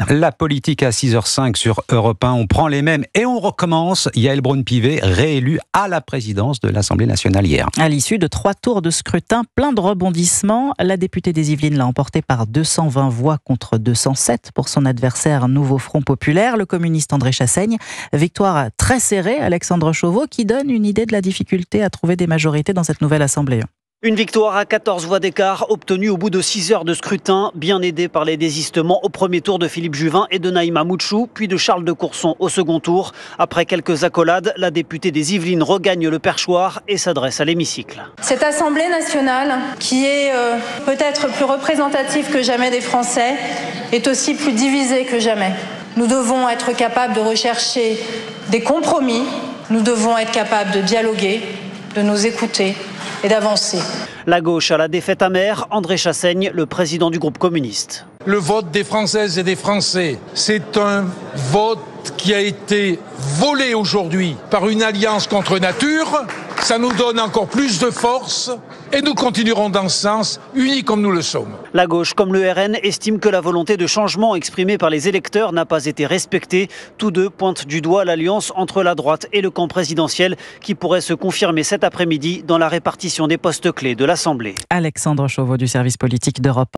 La politique à 6h05 sur Europe 1, on prend les mêmes et on recommence. Yaël Braun-Pivet, réélue à la présidence de l'Assemblée nationale hier. À l'issue de 3 tours de scrutin, plein de rebondissements, la députée des Yvelines l'a emporté par 220 voix contre 207 pour son adversaire Nouveau Front Populaire, le communiste André Chassaigne. Victoire très serrée, Alexandre Chauveau, qui donne une idée de la difficulté à trouver des majorités dans cette nouvelle Assemblée. Une victoire à 14 voix d'écart, obtenue au bout de 6 heures de scrutin, bien aidée par les désistements au premier tour de Philippe Juvin et de Naïma Moutchou, puis de Charles de Courson au second tour. Après quelques accolades, la députée des Yvelines regagne le perchoir et s'adresse à l'hémicycle. Cette Assemblée nationale, qui est peut-être plus représentative que jamais des Français, est aussi plus divisée que jamais. Nous devons être capables de rechercher des compromis, nous devons être capables de dialoguer, de nous écouter et d'avancer. La gauche a la défaite amère, André Chassaigne, le président du groupe communiste. Le vote des Françaises et des Français, c'est un vote qui a été volé aujourd'hui par une alliance contre nature. Ça nous donne encore plus de force et nous continuerons dans ce sens, unis comme nous le sommes. La gauche, comme le RN, estime que la volonté de changement exprimée par les électeurs n'a pas été respectée. Tous deux pointent du doigt l'alliance entre la droite et le camp présidentiel qui pourrait se confirmer cet après-midi dans la répartition des postes clés de l'Assemblée. Alexandre Chauveau du service politique d'Europe 1.